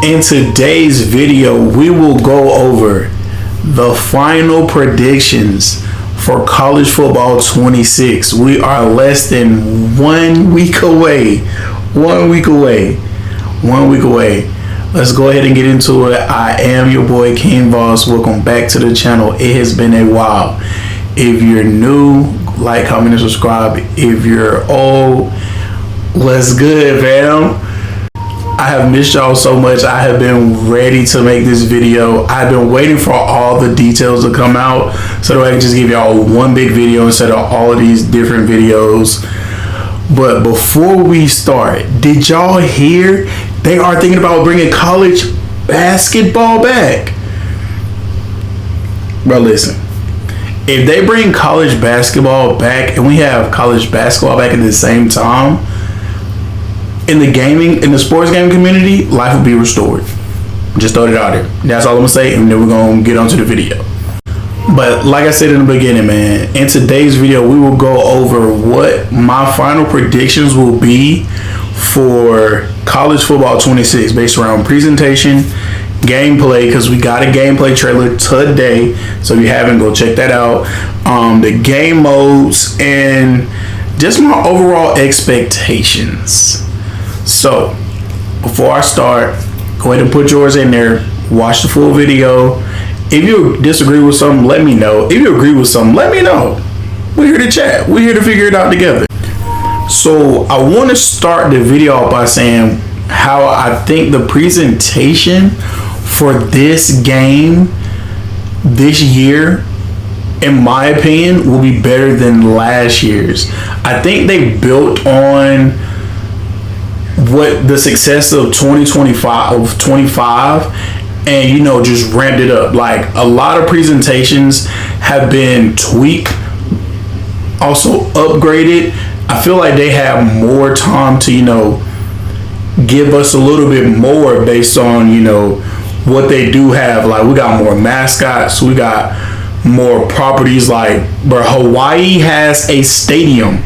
In today's video, we will go over the final predictions for college football 26. We are less than 1 week away. 1 week away. 1 week away. Let's go ahead and get into it. I am your boy King Voss. Welcome back to the channel. It has been a while. If you're new, like, comment, and subscribe. If you're old, what's good, fam? I have missed y'all so much. I have been ready to make this video. I've been waiting for all the details to come out so that I can just give y'all one big video instead of all of these different videos. But before we start, did y'all hear they are thinking about bringing college basketball back? Bro, listen. If they bring college basketball back and we have college basketball back at the same time, in the sports gaming community, life will be restored. Just throw it out there. That's all I'm gonna say, and then we're gonna get onto the video. But like I said in the beginning, man, in today's video, we will go over what my final predictions will be for college football 26 based around presentation, gameplay, because we got a gameplay trailer today. So if you haven't, go check that out. The game modes and just my overall expectations. So before I start, go ahead and put yours in there. Watch the full video. If you disagree with something, let me know. If you agree with something, let me know. We're here to chat. We're here to figure it out together. So I want to start the video off by saying how I think the presentation for this game this year, in my opinion, will be better than last year's. I think they built on what the success of 2025 and just ramped it up. Like, a lot of presentations have been tweaked, also upgraded. I feel like they have more time to give us a little bit more based on what they do have. Like, we got more mascots, we got more properties. Like, bro, Hawaii has a stadium.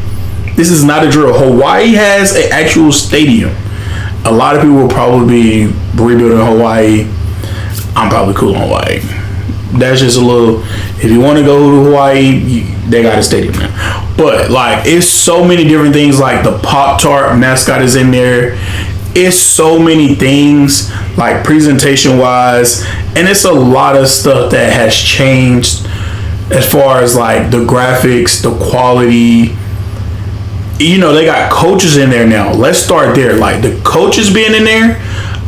This is not a drill. Hawaii has an actual stadium. A lot of people will probably be rebuilding Hawaii. I'm probably cool on Hawaii. That's just a little. If you want to go to Hawaii, they got a stadium now. But like, it's so many different things. Like, the Pop-Tart mascot is in there. It's so many things, like, presentation wise, and it's a lot of stuff that has changed as far as like the graphics, the quality. They got coaches in there now. Let's start there. Like, the coaches being in there,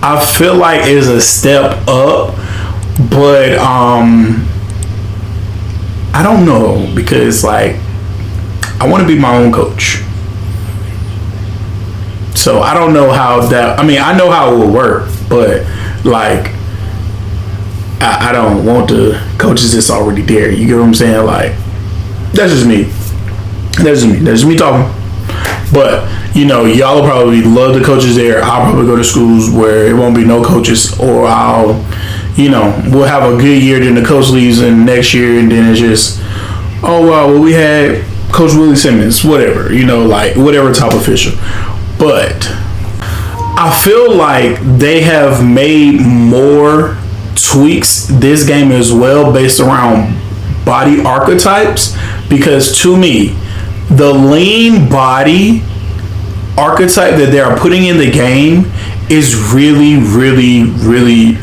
I feel like is a step up, but I don't know, because like, I want to be my own coach. So I don't know how that. I mean, I know how it will work, but like, I don't want the coaches that's already there. You get what I'm saying? Like, that's just me. That's just me talking. But y'all will probably love the coaches there. I'll probably go to schools where it won't be no coaches, or I'll we'll have a good year, then the coach leaves, and next year, and then it's just, oh wow, well, we had Coach Willie Simmons, whatever, like whatever top official. But I feel like they have made more tweaks this game as well based around body archetypes, because to me, the lean body archetype that they are putting in the game is really, really, really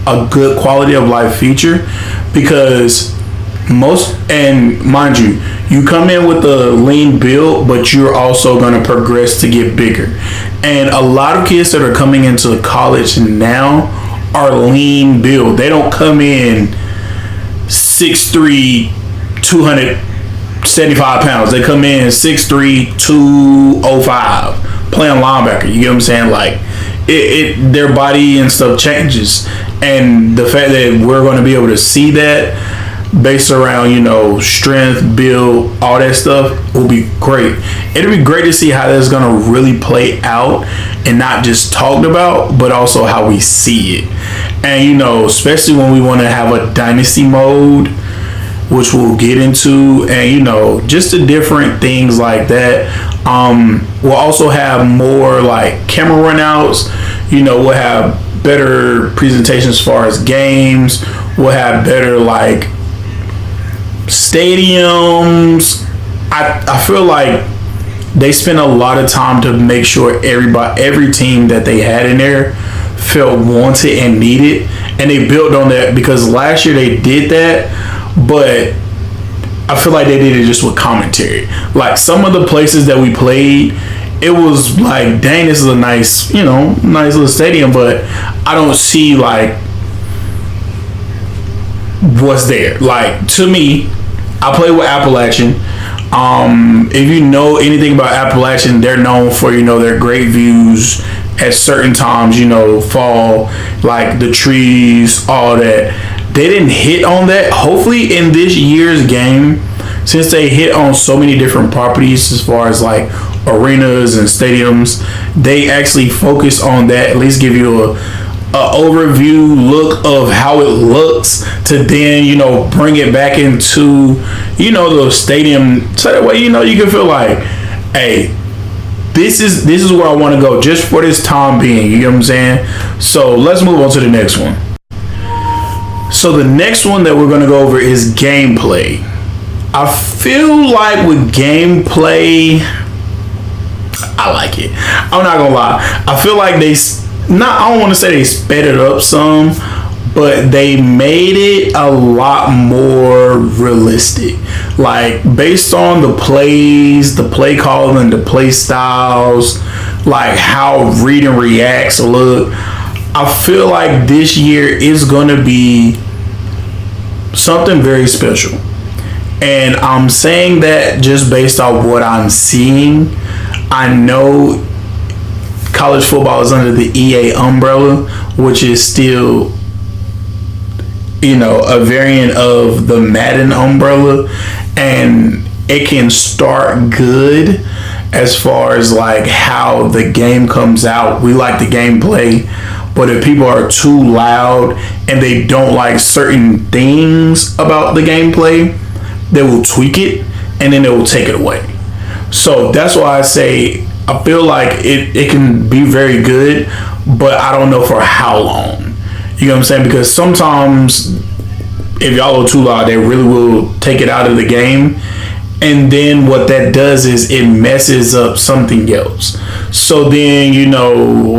a good quality of life feature, because mind you, you come in with a lean build, but you're also going to progress to get bigger. And a lot of kids that are coming into college now are lean build. They don't come in 6'3", 275 pounds. They come in 6'3", 205, playing linebacker. You get what I'm saying? Like, their body and stuff changes, and the fact that we're going to be able to see that based around strength, build, all that stuff will be great. It'll be great to see how that's going to really play out, and not just talked about, but also how we see it. And especially when we want to have a dynasty mode, which we'll get into, and just the different things like that. We'll also have more like camera runouts. We'll have better presentation as far as games. We'll have better like stadiums. I feel like they spent a lot of time to make sure every team that they had in there felt wanted and needed, and they built on that because last year they did that, but I feel like they did it just with commentary. Like some of the places that we played, it was like, dang, this is a nice, nice little stadium, but I don't see like what's there. Like to me, I play with Appalachian. If you know anything about Appalachian, they're known for, their great views at certain times, fall, like the trees, all that. They didn't hit on that. Hopefully in this year's game, since they hit on so many different properties as far as like arenas and stadiums, they actually focus on that, at least give you a overview look of how it looks to then, bring it back into, the stadium, so that way, you can feel like, hey, this is where I want to go just for this time being, you know what I'm saying? So let's move on to the next one. So the next one that we're going to go over is gameplay. I feel like with gameplay, I like it. I'm not gonna lie. I feel like I don't want to say they sped it up some, but they made it a lot more realistic. Like based on the plays, the play calling, the play styles, like how read and reacts look. I feel like this year is gonna be something very special. And I'm saying that just based on what I'm seeing. I know college football is under the EA umbrella, which is still, a variant of the Madden umbrella. And it can start good as far as like how the game comes out. We like the gameplay, but if people are too loud and they don't like certain things about the gameplay, they will tweak it and then they will take it away. So that's why I say I feel like it can be very good, but I don't know for how long. You know what I'm saying? Because sometimes if y'all are too loud, they really will take it out of the game. And then what that does is it messes up something else. So then,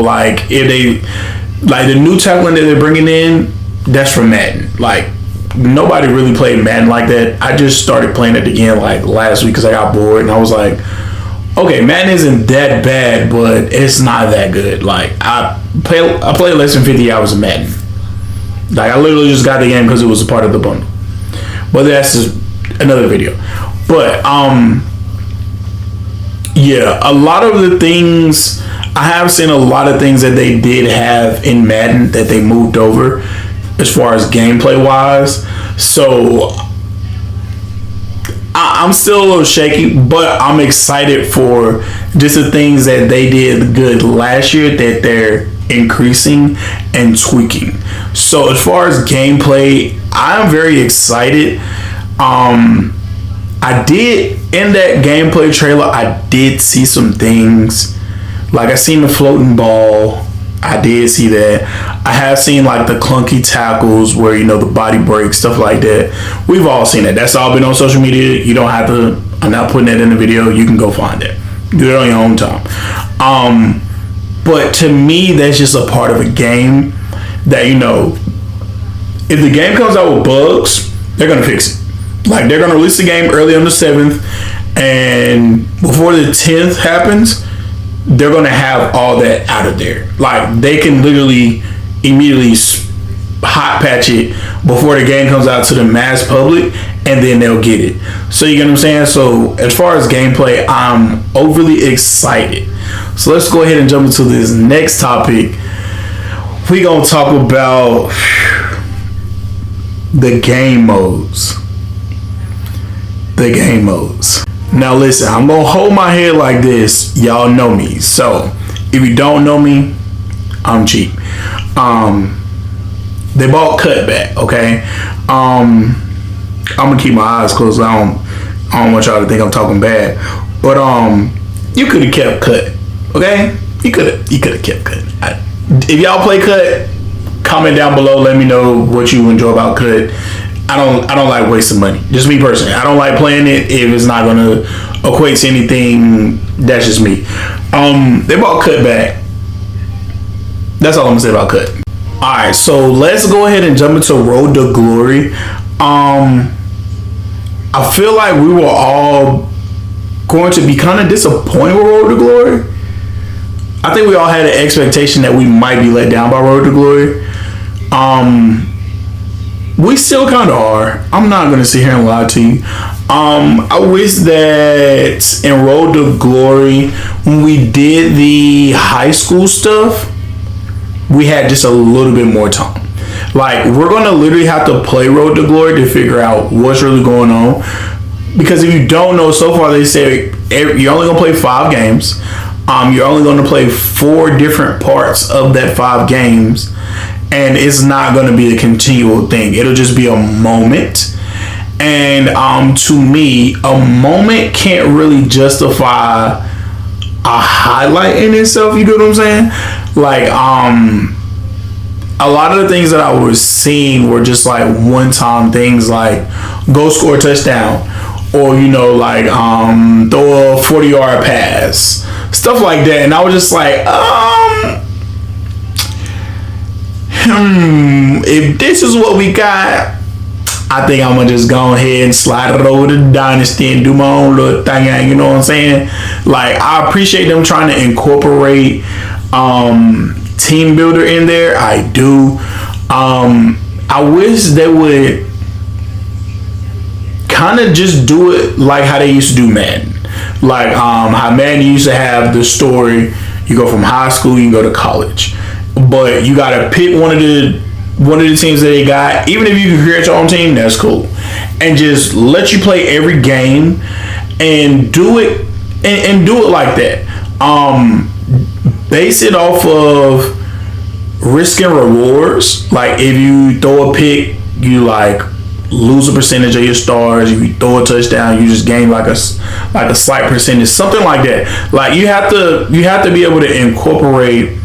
like if they, like the new talent that they're bringing in, that's from Madden. Like nobody really played Madden like that. I just started playing it again like last week because I got bored and I was like, okay, Madden isn't that bad, but it's not that good. Like I played less than 50 hours of Madden. Like I literally just got the game because it was a part of the bundle. But that's just another video. But yeah, a lot of the things, I have seen a lot of things that they did have in Madden that they moved over as far as gameplay wise. So I'm still a little shaky, but I'm excited for just the things that they did good last year that they're increasing and tweaking. So as far as gameplay, I'm very excited. I did, in that gameplay trailer, I did see some things. Like I seen the floating ball. I did see that. I have seen like the clunky tackles where, the body breaks, stuff like that. We've all seen that. That's all been on social media. You don't have to, I'm not putting that in the video. You can go find it. Do it on your own time. But to me, that's just a part of a game that, if the game comes out with bugs, they're going to fix it. Like they're going to release the game early on the 7th, and before the 10th happens, they're going to have all that out of there. Like they can literally immediately hot patch it before the game comes out to the mass public, and then they'll get it. So you get what I'm saying? So as far as gameplay, I'm overly excited. So let's go ahead and jump into this next topic. We're going to talk about the game modes. The game modes. Now listen, I'm gonna hold my head like this. Y'all know me. So if you don't know me, I'm cheap. They bought cutback, okay? I'm gonna keep my eyes closed. I don't want y'all to think I'm talking bad. But you could have kept cut, okay? You could have kept cut. If y'all play cut, comment down below. Let me know what you enjoy about Cut. I don't like wasting money. Just me personally. I don't like playing it if it's not gonna equate to anything. That's just me. They bought Cut back. That's all I'm gonna say about Cut. Alright, so let's go ahead and jump into Road to Glory. I feel like we were all going to be kind of disappointed with Road to Glory. I think we all had an expectation that we might be let down by Road to Glory. We still kind of are. I'm not going to sit here and lie to you. I wish that in Road to Glory, when we did the high school stuff, we had just a little bit more time. Like, we're going to literally have to play Road to Glory to figure out what's really going on. Because if you don't know, so far they say you're only going to play 5 games. You're only going to play 4 different parts of that 5 games. And it's not going to be a continual thing. It'll just be a moment. And to me, a moment can't really justify a highlight in itself. You know what I'm saying? Like, a lot of the things that I was seeing were just like one-time things, like go score a touchdown, or like throw a 40-yard pass, stuff like that. And I was just like, if this is what we got, I think I'm gonna just go ahead and slide it over to Dynasty and do my own little thing. You know what I'm saying? Like, I appreciate them trying to incorporate team builder in there. I do. I wish they would kind of just do it like how they used to do Madden. Like how Madden used to have the story. You go from high school, you go to college, but you gotta pick one of the teams that they got. Even if you can create your own team, that's cool. And just let you play every game and do it and do it like that. Base it off of risk and rewards. Like, if you throw a pick, you like lose a percentage of your stars. If you throw a touchdown, you just gain like a slight percentage, something like that. Like, you have to be able to incorporate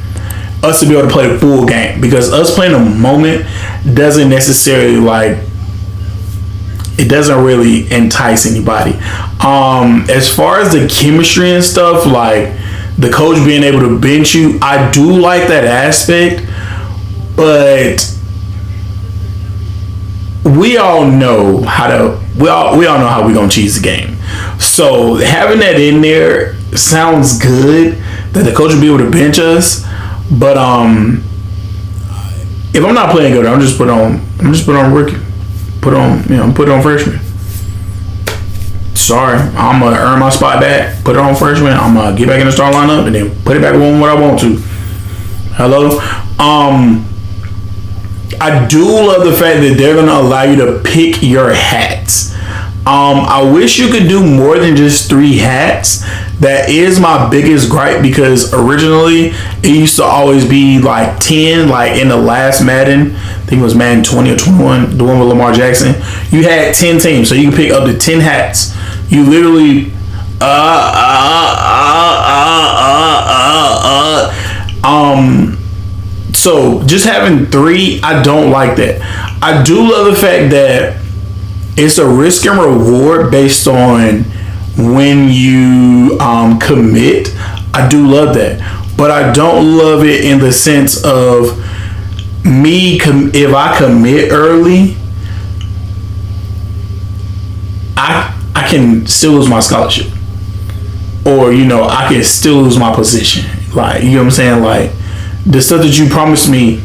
us to be able to play the full game, because us playing a moment doesn't necessarily it doesn't really entice anybody. As far as the chemistry and stuff, like the coach being able to bench you, I do like that aspect, but we all know how we're gonna cheese the game. So having that in there sounds good, that the coach will be able to bench us. But if I'm not playing good, I'm just put on rookie, put on freshman. Sorry, I'm gonna earn my spot back. Put it on freshman. I'm gonna get back in the start lineup and then put it back on what I want to. Hello. I do love the fact that they're gonna allow you to pick your hats. I wish you could do more than just 3 hats. That is my biggest gripe, because originally it used to always be like 10, like in the last Madden, I think it was Madden 20 or 21, the one with Lamar Jackson. You had 10 teams, so you can pick up to 10 hats. You literally so just having 3, I don't like that. I do love the fact that it's a risk and reward based on when you commit. I do love that, but I don't love it in the sense of if I commit early, I can still lose my scholarship, or I can still lose my position. Like, you know what I'm saying? Like, the stuff that you promised me,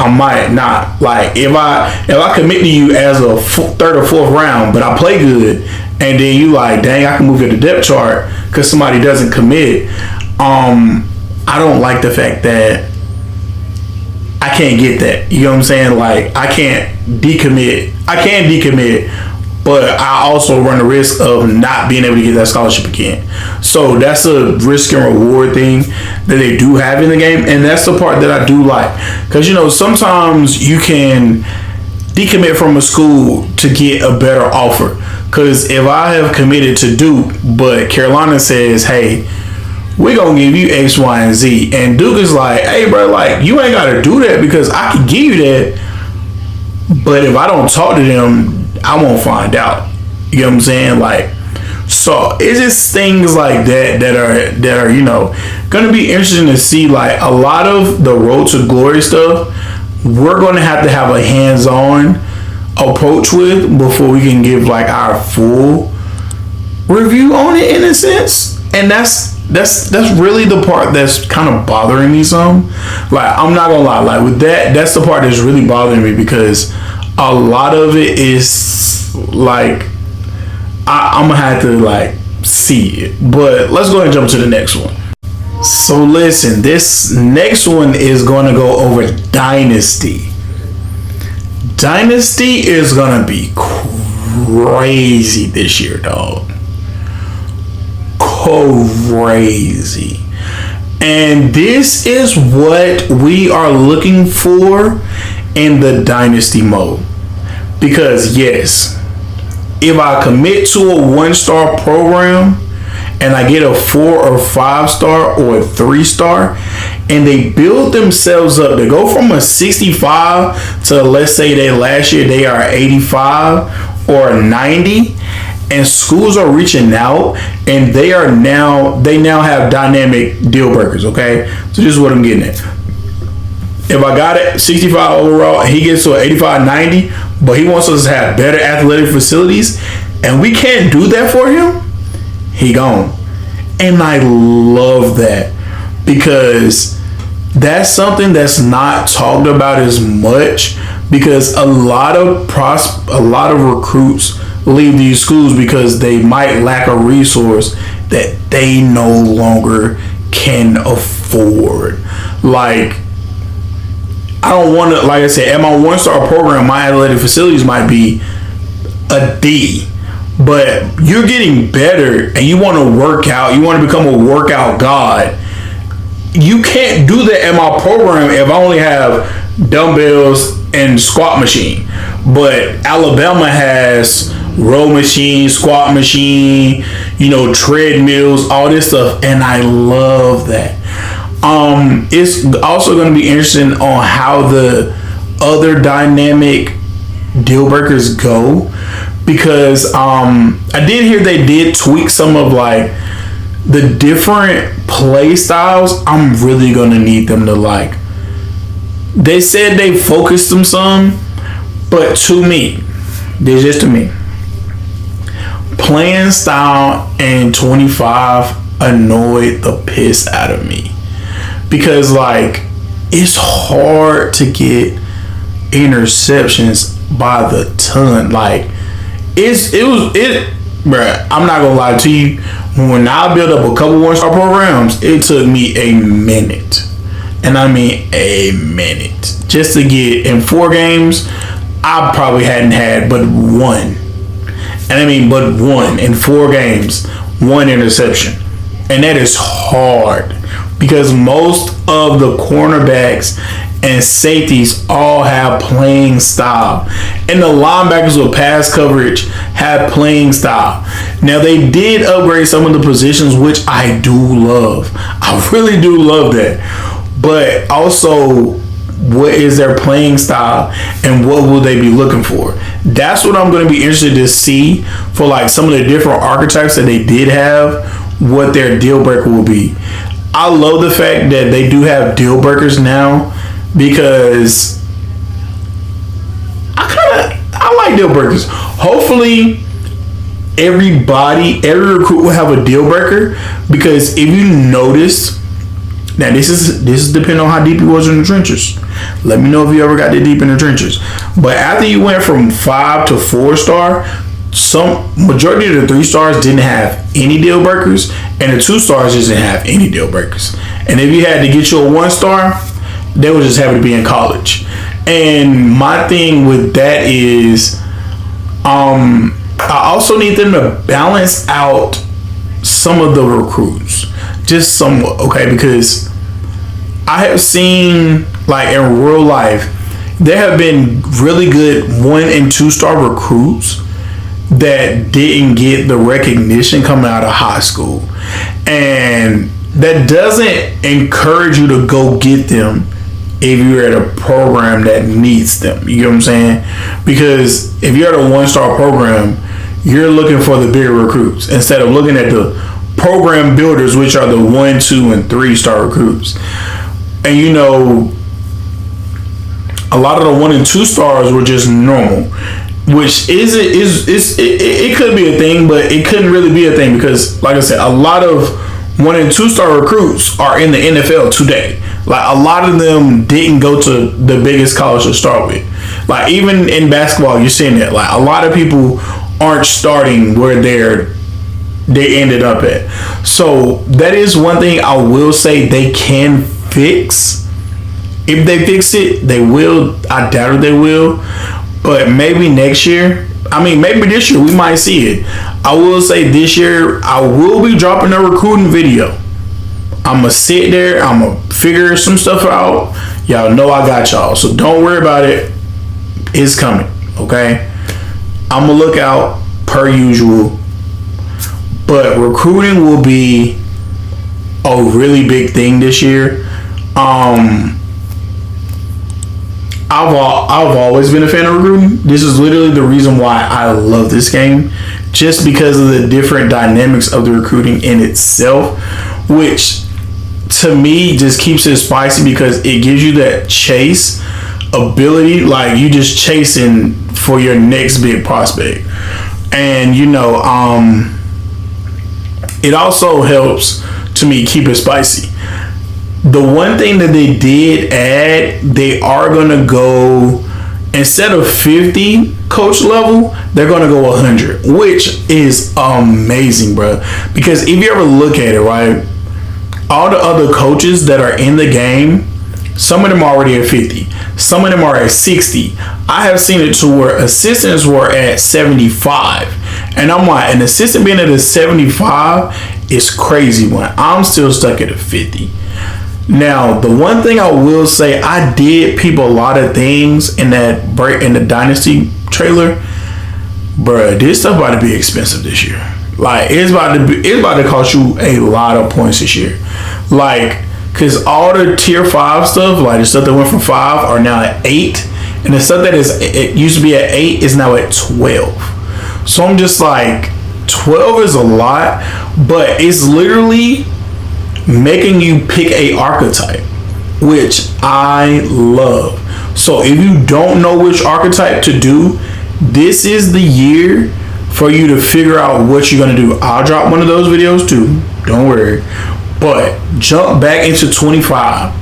I might not. Like, if I commit to you as a 3rd or 4th round, but I play good, and then you like, dang, I can move you to the depth chart because somebody doesn't commit. I don't like the fact that I can't get that. You know what I'm saying? Like, I can't decommit. I can decommit, but I also run the risk of not being able to get that scholarship again. So that's a risk and reward thing that they do have in the game, and that's the part that I do like, because sometimes you can decommit from a school to get a better offer. Because if I have committed to Duke, but Carolina says, hey, we gonna give you X, Y, and Z. And Duke is like, hey, bro, like, you ain't gotta do that because I can give you that. But if I don't talk to them, I won't find out. You know what I'm saying? Like, so it's just things like that are you know, gonna be interesting to see. Like, a lot of the Road to Glory stuff, we're gonna have to have a hands-on approach with before we can give like our full review on it, in a sense. And that's really the part that's kind of bothering me some. Like, I'm not gonna lie, like with that's the part that's really bothering me, because a lot of it is like I'm gonna have to like see it. But let's go ahead and jump to the next one. So listen, this next one is gonna go over Dynasty. Dynasty is gonna be crazy this year, dog. Crazy. And this is what we are looking for in the Dynasty mode. Because yes, if I commit to a 1-star program and I get a 4 or 5-star or a 3-star, and they build themselves up to go from a 65 to, let's say they last year they are 85 or 90, and schools are reaching out and they now have dynamic deal breakers. Okay, so this is what I'm getting at. If I got it 65 overall and he gets to an 85, 90, but he wants us to have better athletic facilities and we can't do that for him, he gone. And I love that, because that's something that's not talked about as much, because a lot of recruits leave these schools because they might lack a resource that they no longer can afford. Like, I don't want to, like I said, at my 1-star program, my athletic facilities might be a D, but you're getting better and you want to work out, you want to become a workout god. You can't do that at my program if I only have dumbbells and squat machine. But Alabama has row machine, squat machine, you know, treadmills, all this stuff, and I love that. It's also going to be interesting on how the other dynamic deal breakers go, because I did hear they did tweak some of like the different play styles. I'm really going to need them to like, they said they focused them some, but to me, this just to me, playing style and 25 annoyed the piss out of me, because like it's hard to get interceptions by the ton. Like bruh, I'm not gonna lie to you, when I built up a couple 1-star programs, it took me a minute, and I mean a minute, just to get in 4 games. I probably hadn't had but one. And I mean, but one in 4 games, 1 interception. And that is hard, because most of the cornerbacks and safeties all have playing style. And the linebackers with pass coverage have playing style. Now, they did upgrade some of the positions, which I do love. I really do love that. But also, what is their playing style and what will they be looking for? That's what I'm going to be interested to see for like some of the different archetypes that they did have, what their deal breaker will be. I love the fact that they do have deal breakers now, because I like deal breakers. Hopefully every recruit will have a deal breaker, because if you notice, now this is depending on how deep you was in the trenches. Let me know if you ever got that deep in the trenches. But after you went from 5 to 4-star, some majority of the 3 stars didn't have any deal breakers, and the 2 stars just didn't have any deal breakers. And if you had to get you a 1-star, they would just happy to be in college. And my thing with that is, I also need them to balance out some of the recruits, just somewhat, okay? Because I have seen, like in real life, there have been really good 1 and 2-star recruits that didn't get the recognition coming out of high school. And that doesn't encourage you to go get them if you're at a program that needs them. You get what I'm saying? Because if you're at a 1-star program, you're looking for the bigger recruits instead of looking at the program builders, which are the 1, 2, and 3-star recruits. And you know, a lot of the 1 and 2 stars were just normal, which it could be a thing, but it couldn't really be a thing because, like I said, a lot of 1 and 2-star recruits are in the NFL today. Like, a lot of them didn't go to the biggest college to start with. Like, even in basketball, you're seeing that. Like, a lot of people aren't starting where they ended up at. So that is one thing I will say they can fix. If they fix it, they will. I doubt it they will. But maybe next year, I mean, maybe this year we might see it. I will say this year I will be dropping a recruiting video. I'm going to sit there. I'm going to figure some stuff out. Y'all know I got y'all. So don't worry about it. It's coming. Okay? I'm going to look out per usual. But recruiting will be a really big thing this year. I've always been a fan of recruiting. This is literally the reason why I love this game. Just because of the different dynamics of the recruiting in itself. Which, to me, just keeps it spicy because it gives you that chase ability. Like, you just chasing for your next big prospect. And, you know, it also helps, to me, keep it spicy. The one thing that they did add, they are going to go, instead of 50 coach level, they're going to go 100, which is amazing, bro. Because if you ever look at it, right, all the other coaches that are in the game, some of them are already at 50. Some of them are at 60. I have seen it to where assistants were at 75. And I'm like, an assistant being at a 75 is crazy when I'm still stuck at a 50. Now, the one thing I will say, I did peep a lot of things in that break in the Dynasty trailer. Bruh, this stuff about to be expensive this year. Like, it's about to cost you a lot of points this year. Like, cause all the tier 5 stuff, like the stuff that went from 5 are now at 8. And the stuff that it used to be at 8 is now at 12. So I'm just like, 12 is a lot, but it's literally making you pick a archetype, which I love. So if you don't know which archetype to do, this is the year for you to figure out what you're going to do. I'll drop one of those videos too, don't worry. But jump back into 25.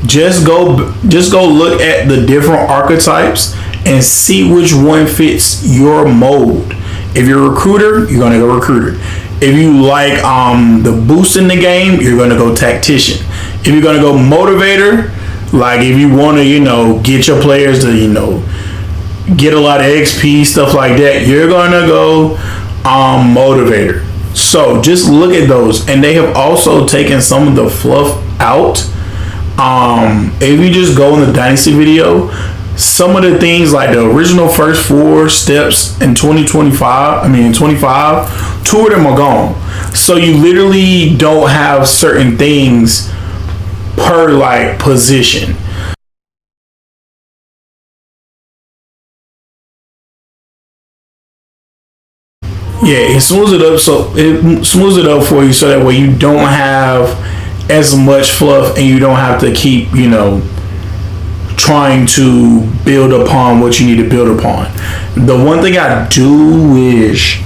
Just go look at the different archetypes and see which one fits your mold. If you're a recruiter, you're going to go recruiter. If you like the boost in the game, you're going to go tactician. If you're going to go motivator, like if you want to, you know, get your players to, you know, get a lot of XP, stuff like that, you're going to go motivator. So just look at those. And they have also taken some of the fluff out. If you just go in the Dynasty video, some of the things like the original first 4 steps in 25, 2 of them are gone. So you literally don't have certain things per like position. Yeah, it smooths it up for you so that way you don't have as much fluff and you don't have to keep, you know, trying to build upon what you need to build upon. The one thing I do wish,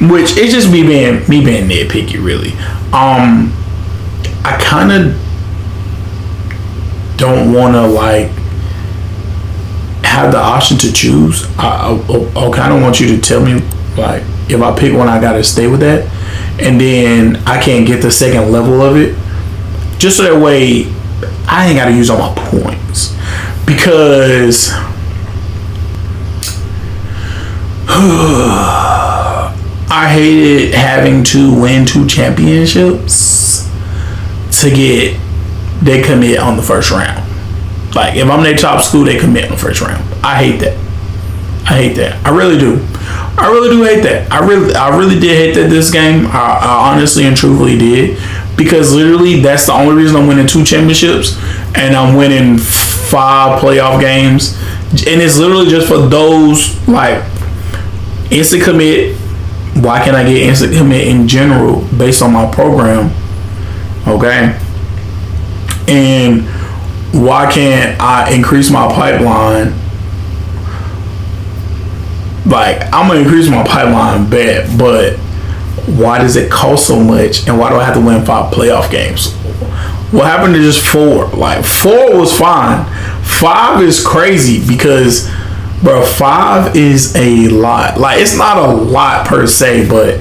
which is just me being nitpicky really, I kind of don't want to like have the option to choose. I kind of want you to tell me like if I pick one, I gotta stay with that, and then I can't get the second level of it, just so that way I ain't gotta use all my points. Because I hated having to win 2 championships to get they commit on the first round. Like if I'm their top school, they commit in the first round. I hate that. I really do. I really do hate that. I really did hate that this game. I honestly and truthfully did. because literally that's the only reason I'm winning 2 championships and I'm winning 5 playoff games. And it's literally just for those like instant commit. Why can't I get instant commit in general based on my program? Okay. And why can't I increase my pipeline? Like, I'm gonna increase my pipeline bet, but why does it cost so much? And why do I have to win 5 playoff games? What happened to just 4? Like, 4 was fine. 5 is crazy because, bro, 5 is a lot. Like, it's not a lot per se, but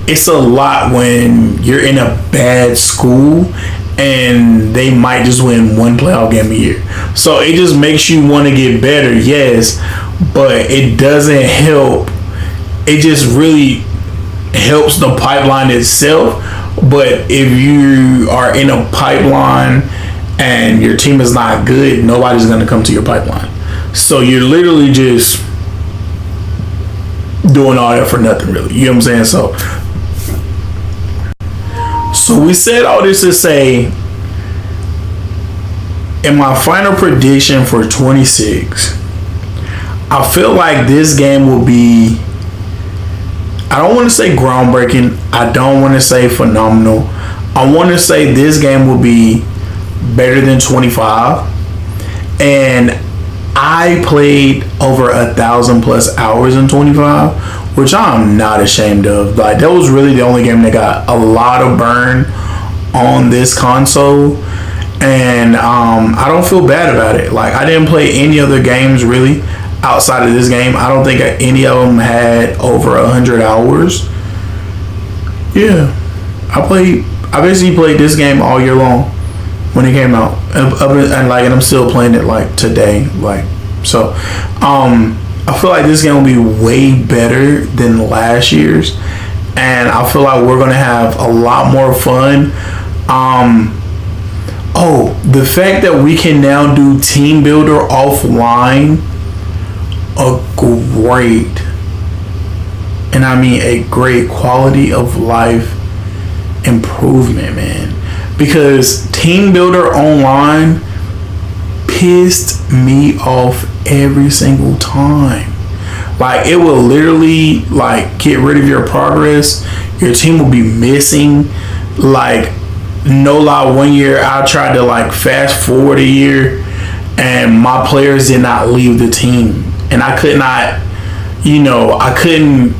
it's a lot when you're in a bad school and they might just win 1 playoff game a year. So it just makes you want to get better, yes, but it doesn't help. It just really helps the pipeline itself. But if you are in a pipeline and your team is not good, nobody's going to come to your pipeline. So you're literally just doing all that for nothing, really. You know what I'm saying? So we said all this to say, in my final prediction for 26, I feel like this game will be, I don't want to say groundbreaking. I don't want to say phenomenal. I want to say this game will be better than 25. And I played over 1,000+ hours in 25, which I'm not ashamed of. Like, that was really the only game that got a lot of burn on this console. And I don't feel bad about it. Like, I didn't play any other games really outside of this game. I don't think any of them had over 100 hours. Yeah, I basically played this game all year long when it came out, and I'm still playing it like today. Like, so I feel like this game will be way better than last year's, and I feel like we're gonna have a lot more fun. The fact that we can now do Team Builder offline, a great, and I mean a great quality of life improvement, man. Because Team Builder online pissed me off every single time. Like, it will literally like get rid of your progress. Your team will be missing. Like, no lie, one year I tried to like fast forward a year and my players did not leave the team. And I could not, I couldn't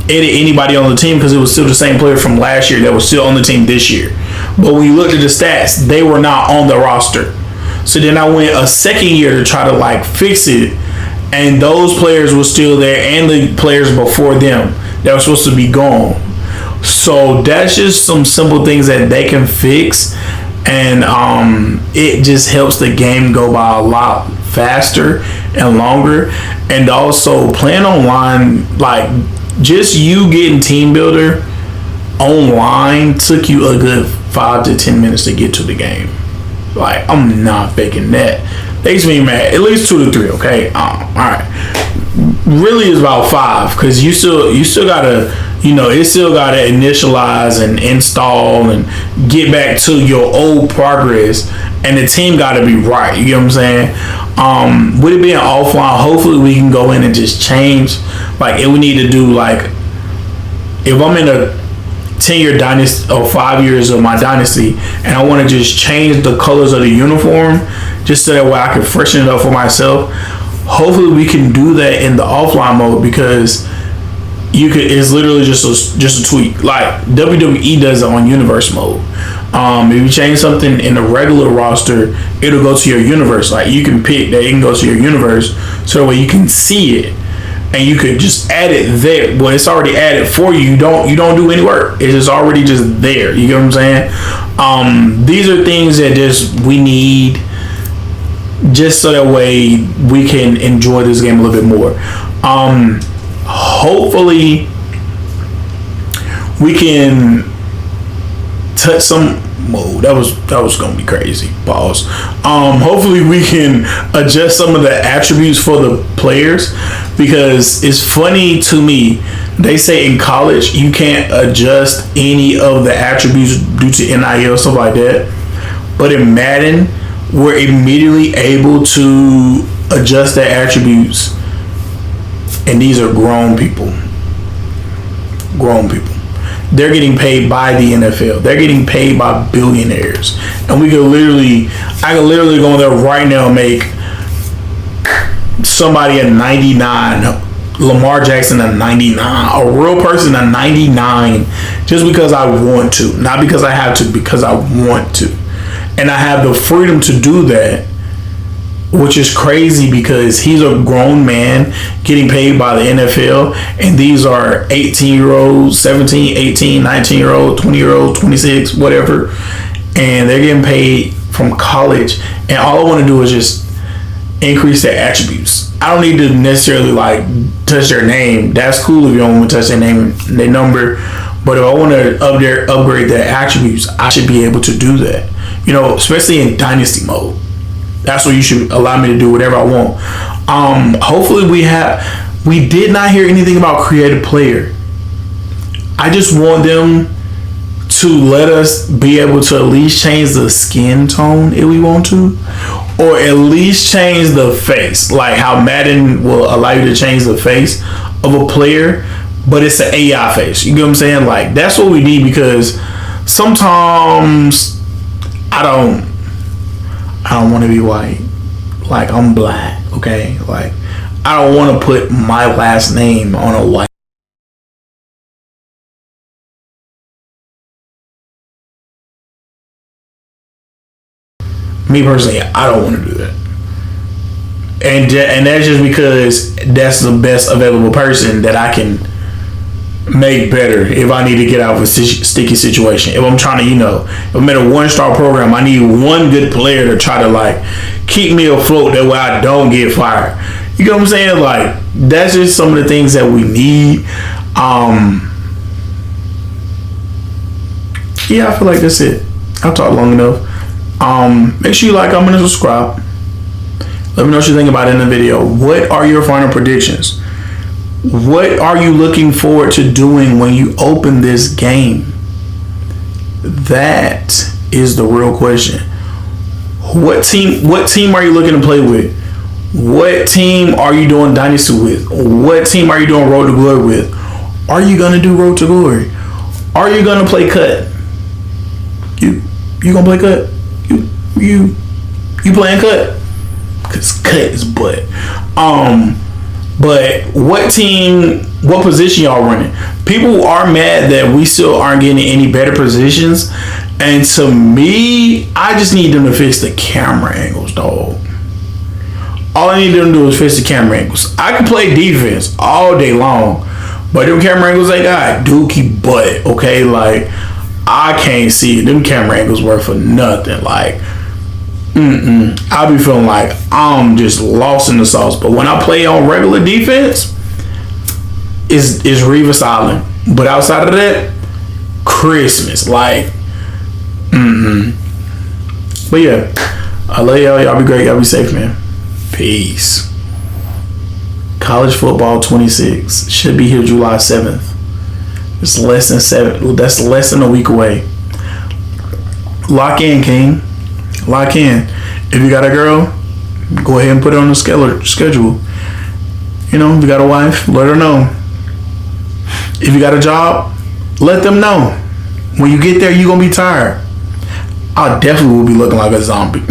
edit anybody on the team because it was still the same player from last year that was still on the team this year. But when you looked at the stats, they were not on the roster. So then I went a second year to try to like fix it. And those players were still there and the players before them that were supposed to be gone. So that's just some simple things that they can fix. And it just helps the game go by a lot faster and longer. And also playing online, like just you getting Team Builder online took you a good 5 to 10 minutes to get to the game. Like, I'm not faking that. Makes me mad. At least 2 to 3, okay? All right. Really is about 5 because you still gotta, it still gotta initialize and install and get back to your old progress, and the team gotta be right. You know what I'm saying? With it being offline, hopefully we can go in and just change. Like, if we need to do like, if I'm in a 10-year dynasty or 5 years of my dynasty and I want to just change the colors of the uniform just so that way I can freshen it up for myself, hopefully we can do that in the offline mode, because it's literally just a tweak. Like WWE does it on universe mode. If you change something in the regular roster, it'll go to your universe. Like, you can pick that it can go to your universe so that way you can see it. And you could just add it there. Well, it's already added for you. You don't do any work. It's just already just there. You get what I'm saying? These are things that just we need, just so that way we can enjoy this game a little bit more. Hopefully we can touch some mode. That was gonna be crazy. Pause. Hopefully we can adjust some of the attributes for the players, because it's funny to me. They say in college you can't adjust any of the attributes due to NIL, stuff like that. But in Madden, we're immediately able to adjust the attributes, and these are grown people. Grown people. They're getting paid by the NFL. They're getting paid by billionaires, and I could literally go in there right now and make somebody a 99. Lamar Jackson a 99, a real person a 99, just because I want to, not because I have to, because I want to, and I have the freedom to do that, which is crazy because he's a grown man getting paid by the NFL, and these are 18-year-olds, 17, 18, 19-year-old, 20-year-old, 26, whatever, and they're getting paid from college, and all I want to do is just increase their attributes. I don't need to necessarily like touch their name. That's cool if you don't want to touch their name and their number. But if I want to upgrade their attributes, I should be able to do that. You know, especially in dynasty mode. That's where you should allow me to do whatever I want. Hopefully we did not hear anything about creative player. I just want them to let us be able to at least change the skin tone if we want to, or at least change the face, like how Madden will allow you to change the face of a player, but it's an AI face. You get what I'm saying? Like, that's what we need, because sometimes I don't want to be white. Like, I'm black, okay? Like, I don't want to put my last name on a white. Me personally, I don't want to do that, and that's just because that's the best available person that I can make better if I need to get out of a sticky situation. If I'm trying to, if I'm in a 1-star program, I need one good player to try to like keep me afloat. That way I don't get fired. You know what I'm saying? Like, that's just some of the things that we need. Yeah, I feel like that's it. I've talked long enough. Make sure you like, comment, and subscribe. Let me know what you think about it in the video. What are your final predictions? What are you looking forward to doing when you open this game? That is the real question. What team are you looking to play with? What team are you doing dynasty with? What team are you doing road to glory with? Are you gonna do road to glory? Are you gonna play cut? You gonna play cut? You playing cut? Cause cut is butt. But what position y'all running? People are mad that we still aren't getting any better positions, and to me, I just need them to fix the camera angles, dog. All I need them to do is fix the camera angles. I can play defense all day long, but them camera angles they got dookie butt. Okay, like, I can't see them camera angles work for nothing. Like, I'll be feeling like I'm just lost in the sauce. But when I play on regular defense, it's Reva Silent. But outside of that, Christmas. Like, But yeah, I love y'all. Y'all be great. Y'all be safe, man. Peace. College football 26 should be here July 7th. It's less than that's less than a week away. Lock in, King. Lock in. If you got a girl, go ahead and put it on the schedule. If you got a wife, let her know. If you got a job, let them know. When you get there, you're going to be tired. I definitely will be looking like a zombie.